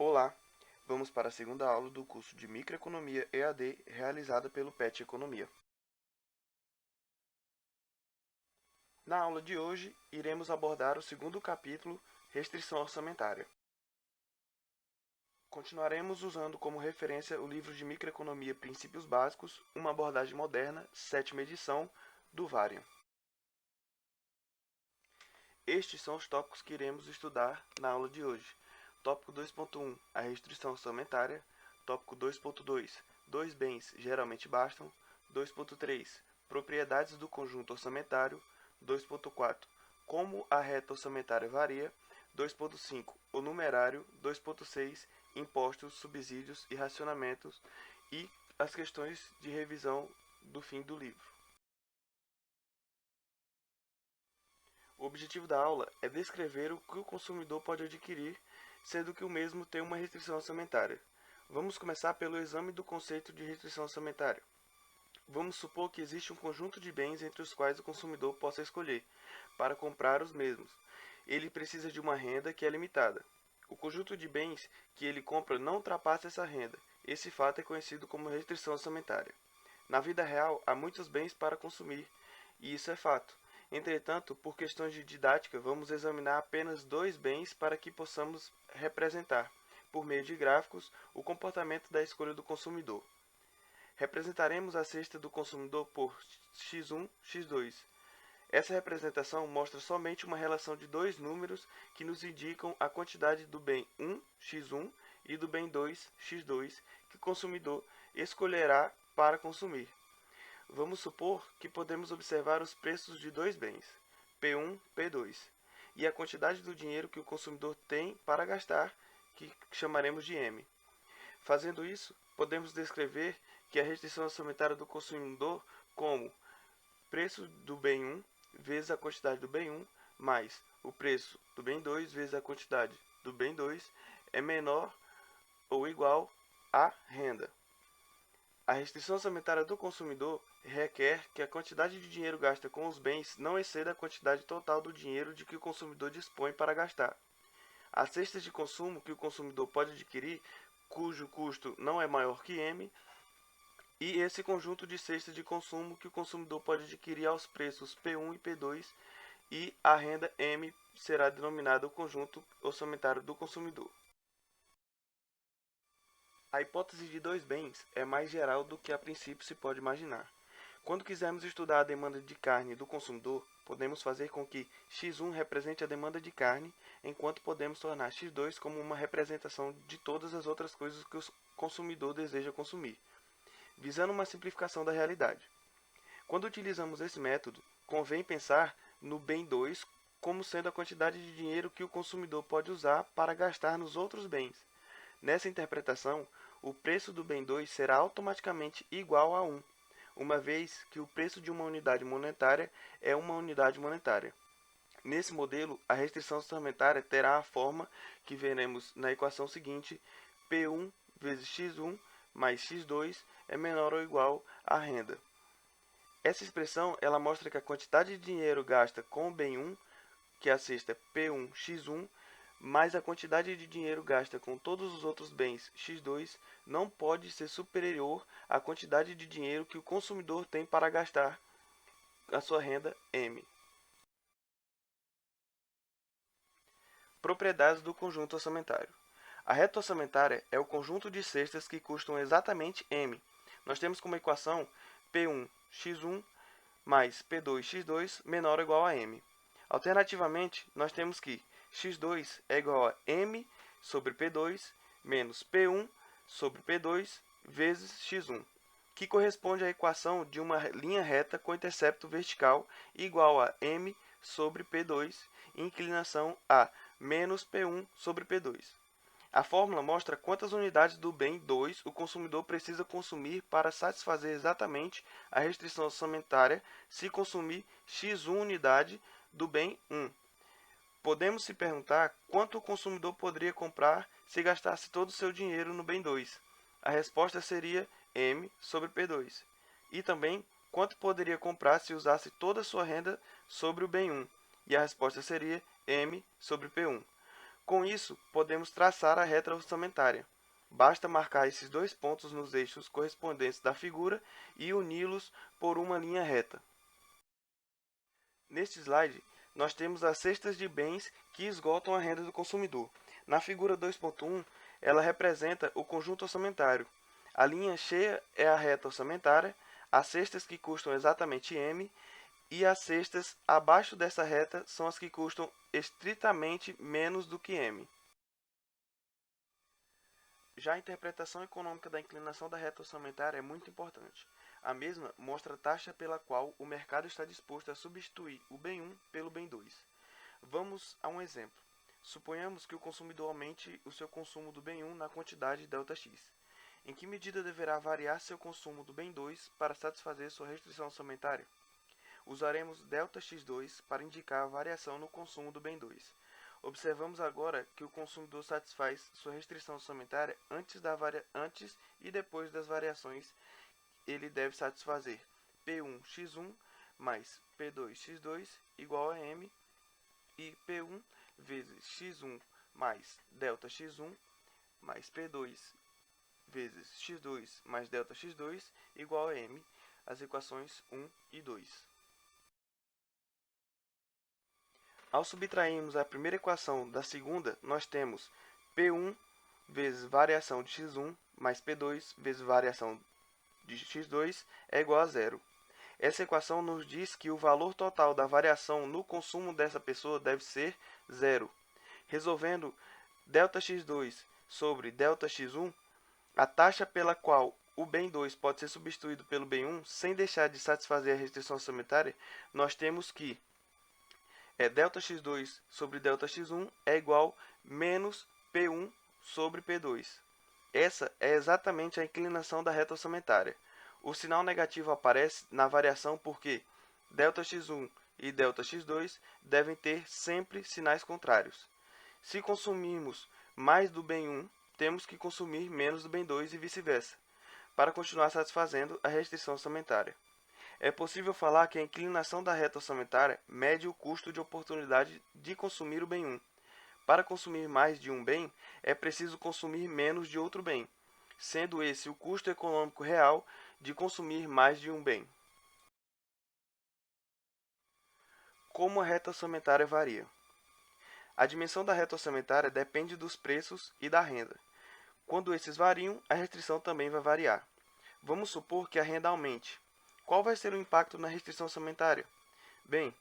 Olá, vamos para a segunda aula do curso de Microeconomia EAD realizada pelo PET Economia. Na aula de hoje, iremos abordar o segundo capítulo, Restrição Orçamentária. Continuaremos usando como referência o livro de Microeconomia Princípios Básicos, uma abordagem moderna, 7ª edição, do Varian. Estes são os tópicos que iremos estudar na aula de hoje. Tópico 2.1, a restrição orçamentária. Tópico 2.2, dois bens geralmente bastam. 2.3, propriedades do conjunto orçamentário. 2.4, como a reta orçamentária varia. 2.5, o numerário. 2.6, impostos, subsídios e racionamentos. E as questões de revisão do fim do livro. O objetivo da aula é descrever o que o consumidor pode adquirir, sendo que o mesmo tem uma restrição orçamentária. Vamos começar pelo exame do conceito de restrição orçamentária. Vamos supor que existe um conjunto de bens entre os quais o consumidor possa escolher, para comprar os mesmos. Ele precisa de uma renda que é limitada. O conjunto de bens que ele compra não ultrapassa essa renda. Esse fato é conhecido como restrição orçamentária. Na vida real, há muitos bens para consumir, e isso é fato. Entretanto, por questões de didática, vamos examinar apenas dois bens para que possamos representar, por meio de gráficos, o comportamento da escolha do consumidor. Representaremos a cesta do consumidor por x1, x2. Essa representação mostra somente uma relação de dois números que nos indicam a quantidade do bem 1, x1, e do bem 2, x2, que o consumidor escolherá para consumir. Vamos supor que podemos observar os preços de dois bens, P1, P2, e a quantidade do dinheiro que o consumidor tem para gastar, que chamaremos de M. Fazendo isso, podemos descrever que a restrição orçamentária do consumidor como preço do bem 1 vezes a quantidade do bem 1 mais o preço do bem 2 vezes a quantidade do bem 2 é menor ou igual à renda. A restrição orçamentária do consumidor requer que a quantidade de dinheiro gasta com os bens não exceda a quantidade total do dinheiro de que o consumidor dispõe para gastar. As cestas de consumo que o consumidor pode adquirir, cujo custo não é maior que M, e esse conjunto de cestas de consumo que o consumidor pode adquirir aos preços P1 e P2, e a renda M será denominada o conjunto orçamentário do consumidor. A hipótese de dois bens é mais geral do que a princípio se pode imaginar. Quando quisermos estudar a demanda de carne do consumidor, podemos fazer com que x1 represente a demanda de carne, enquanto podemos tornar x2 como uma representação de todas as outras coisas que o consumidor deseja consumir, visando uma simplificação da realidade. Quando utilizamos esse método, convém pensar no bem 2 como sendo a quantidade de dinheiro que o consumidor pode usar para gastar nos outros bens. Nessa interpretação, o preço do bem 2 será automaticamente igual a 1, uma vez que o preço de uma unidade monetária é uma unidade monetária. Nesse modelo, a restrição orçamentária terá a forma que veremos na equação seguinte: P1 vezes x1 mais x2 é menor ou igual à renda. Essa expressão ela mostra que a quantidade de dinheiro gasta com o bem 1, que a cesta é P1 x1, mais a quantidade de dinheiro gasta com todos os outros bens x2 não pode ser superior à quantidade de dinheiro que o consumidor tem para gastar a sua renda M. Propriedades do conjunto orçamentário. A reta orçamentária é o conjunto de cestas que custam exatamente M. Nós temos como equação P1 x1 mais P2 x2 menor ou igual a M. Alternativamente, nós temos que x2 é igual a M sobre P2 menos P1 sobre P2 vezes x1, que corresponde à equação de uma linha reta com intercepto vertical igual a M sobre P2 e inclinação a menos P1 sobre P2. A fórmula mostra quantas unidades do bem 2 o consumidor precisa consumir para satisfazer exatamente a restrição orçamentária se consumir x1 unidade do bem 1. Podemos se perguntar quanto o consumidor poderia comprar se gastasse todo o seu dinheiro no bem 2. A resposta seria M sobre P2. E também quanto poderia comprar se usasse toda a sua renda sobre o bem 1. E a resposta seria M sobre P1. Com isso, podemos traçar a reta orçamentária. Basta marcar esses dois pontos nos eixos correspondentes da figura e uni-los por uma linha reta. Neste slide, nós temos as cestas de bens que esgotam a renda do consumidor. Na figura 2.1, ela representa o conjunto orçamentário. A linha cheia é a reta orçamentária, as cestas que custam exatamente M, e as cestas abaixo dessa reta são as que custam estritamente menos do que M. Já a interpretação econômica da inclinação da reta orçamentária é muito importante. A mesma mostra a taxa pela qual o mercado está disposto a substituir o bem 1 pelo bem 2. Vamos a um exemplo. Suponhamos que o consumidor aumente o seu consumo do bem 1 na quantidade ΔX. Em que medida deverá variar seu consumo do bem 2 para satisfazer sua restrição orçamentária? Usaremos ΔX2 para indicar a variação no consumo do bem 2. Observamos agora que o consumidor satisfaz sua restrição orçamentária antes e depois das variações. Ele deve satisfazer P1x1 mais P2x2 igual a M e P1 vezes x1 mais ΔX1 mais P2 vezes x2 mais ΔX2 igual a M, as equações 1 e 2. Ao subtrairmos a primeira equação da segunda, nós temos P1 vezes variação de x1 mais P2 vezes variação de x2 é igual a zero. Essa equação nos diz que o valor total da variação no consumo dessa pessoa deve ser zero. Resolvendo ΔX2 sobre ΔX1, a taxa pela qual o bem 2 pode ser substituído pelo bem 1 sem deixar de satisfazer a restrição orçamentária, nós temos que ΔX2 sobre ΔX1 é igual a menos P1 sobre P2. Essa é exatamente a inclinação da reta orçamentária. O sinal negativo aparece na variação porque ΔX1 e ΔX2 devem ter sempre sinais contrários. Se consumirmos mais do bem 1, temos que consumir menos do bem 2 e vice-versa, para continuar satisfazendo a restrição orçamentária. É possível falar que a inclinação da reta orçamentária mede o custo de oportunidade de consumir o bem 1. Para consumir mais de um bem, é preciso consumir menos de outro bem, sendo esse o custo econômico real de consumir mais de um bem. Como a reta orçamentária varia? A dimensão da reta orçamentária depende dos preços e da renda. Quando esses variam, a restrição também vai variar. Vamos supor que a renda aumente. Qual vai ser o impacto na restrição orçamentária? Bem,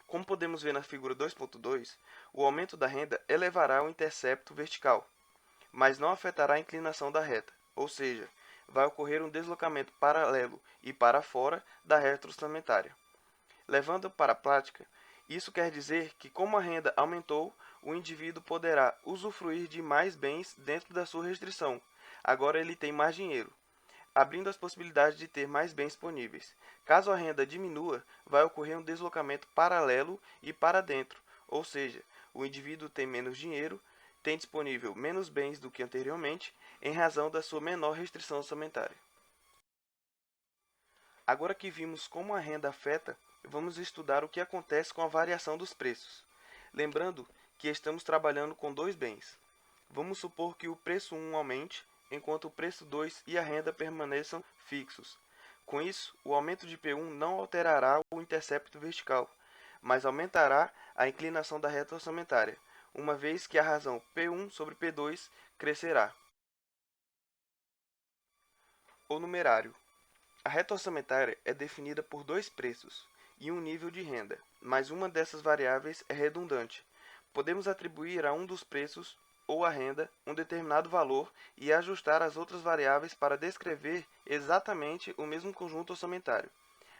como podemos ver na figura 2.2, o aumento da renda elevará o intercepto vertical, mas não afetará a inclinação da reta, ou seja, vai ocorrer um deslocamento paralelo e para fora da reta orçamentária. Levando para a prática, isso quer dizer que, como a renda aumentou, o indivíduo poderá usufruir de mais bens dentro da sua restrição. Agora ele tem mais dinheiro, abrindo as possibilidades de ter mais bens disponíveis. Caso a renda diminua, vai ocorrer um deslocamento paralelo e para dentro, ou seja, o indivíduo tem menos dinheiro, tem disponível menos bens do que anteriormente, em razão da sua menor restrição orçamentária. Agora que vimos como a renda afeta, vamos estudar o que acontece com a variação dos preços. Lembrando que estamos trabalhando com dois bens. Vamos supor que o preço 1 aumente, enquanto o preço 2 e a renda permaneçam fixos. Com isso, o aumento de P1 não alterará o intercepto vertical, mas aumentará a inclinação da reta orçamentária, uma vez que a razão P1 sobre P2 crescerá. O numerário. A reta orçamentária é definida por dois preços e um nível de renda, mas uma dessas variáveis é redundante. Podemos atribuir a um dos preços ou à renda um determinado valor e ajustar as outras variáveis para descrever exatamente o mesmo conjunto orçamentário.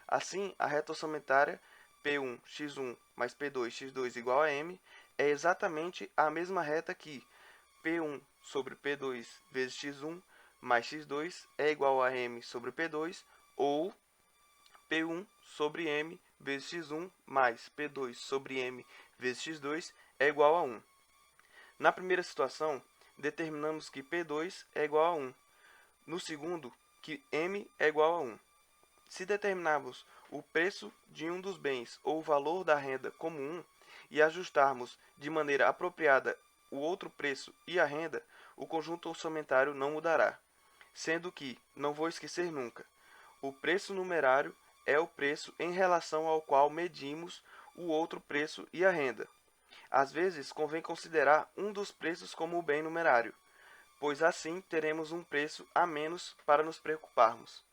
Assim, a reta orçamentária P1x1 mais P2x2 igual a M é exatamente a mesma reta que P1 sobre P2 vezes x1 mais x2 é igual a M sobre P2 ou P1 sobre M vezes x1 mais P2 sobre M vezes x2 é igual a 1. Na primeira situação, determinamos que P2 é igual a 1. No segundo, que M é igual a 1. Se determinarmos o preço de um dos bens ou o valor da renda como 1 e ajustarmos de maneira apropriada o outro preço e a renda, o conjunto orçamentário não mudará, sendo que, não vou esquecer nunca, o preço numerário é o preço em relação ao qual medimos o outro preço e a renda. Às vezes, convém considerar um dos preços como o bem numerário, pois assim teremos um preço a menos para nos preocuparmos.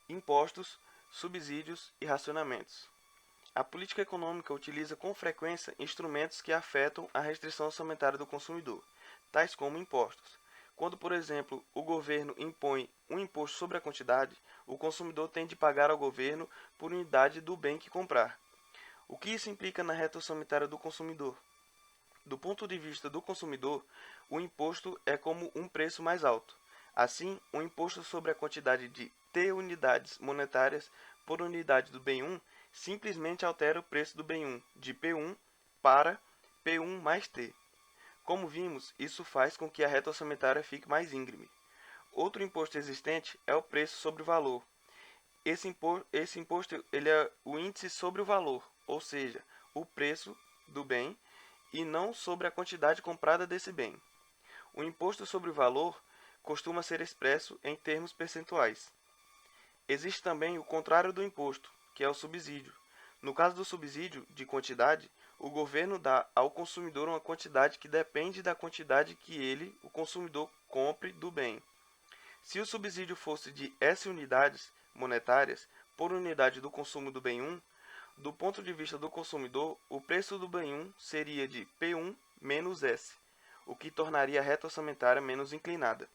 Impostos, subsídios e racionamentos. A política econômica utiliza com frequência instrumentos que afetam a restrição orçamentária do consumidor, tais como impostos. Quando, por exemplo, o governo impõe um imposto sobre a quantidade, o consumidor tem de pagar ao governo por unidade do bem que comprar. O que isso implica na reta orçamentária do consumidor? Do ponto de vista do consumidor, o imposto é como um preço mais alto. Assim, o imposto sobre a quantidade de T unidades monetárias por unidade do bem 1 simplesmente altera o preço do bem 1 de P1 para P1 mais T. Como vimos, isso faz com que a reta orçamentária fique mais íngreme. Outro imposto existente é o preço sobre o valor. Esse imposto ele é o índice sobre o valor, ou seja, o preço do bem e não sobre a quantidade comprada desse bem. O imposto sobre o valor costuma ser expresso em termos percentuais. Existe também o contrário do imposto, que é o subsídio. No caso do subsídio de quantidade, o governo dá ao consumidor uma quantidade que depende da quantidade que ele, o consumidor, compre do bem. Se o subsídio fosse de S unidades monetárias por unidade do consumo do bem 1, do ponto de vista do consumidor, o preço do bem 1 seria de P1 menos S, o que tornaria a reta orçamentária menos inclinada.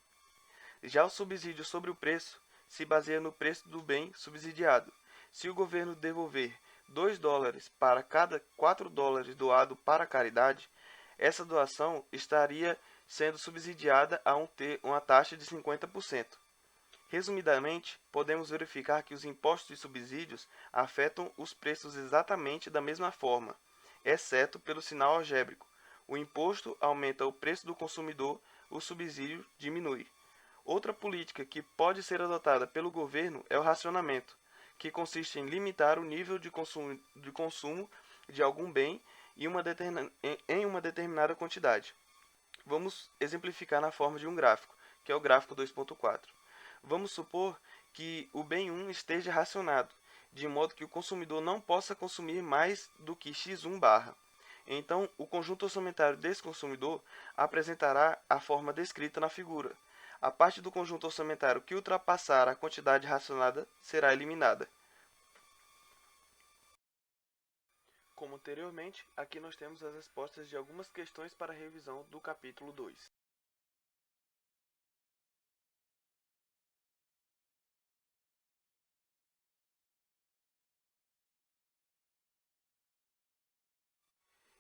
Já o subsídio sobre o preço se baseia no preço do bem subsidiado. Se o governo devolver $2 para cada $4 doado para a caridade, essa doação estaria sendo subsidiada a uma taxa de 50%. Resumidamente, podemos verificar que os impostos e subsídios afetam os preços exatamente da mesma forma, exceto pelo sinal algébrico. O imposto aumenta o preço do consumidor, o subsídio diminui. Outra política que pode ser adotada pelo governo é o racionamento, que consiste em limitar o nível de consumo de algum bem em uma determinada quantidade. Vamos exemplificar na forma de um gráfico, que é o gráfico 2.4. Vamos supor que o bem 1 esteja racionado, de modo que o consumidor não possa consumir mais do que x1 barra. Então, o conjunto orçamentário desse consumidor apresentará a forma descrita na figura. A parte do conjunto orçamentário que ultrapassar a quantidade racionada será eliminada. Como anteriormente, aqui nós temos as respostas de algumas questões para a revisão do capítulo 2.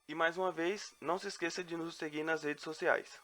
E mais uma vez, não se esqueça de nos seguir nas redes sociais.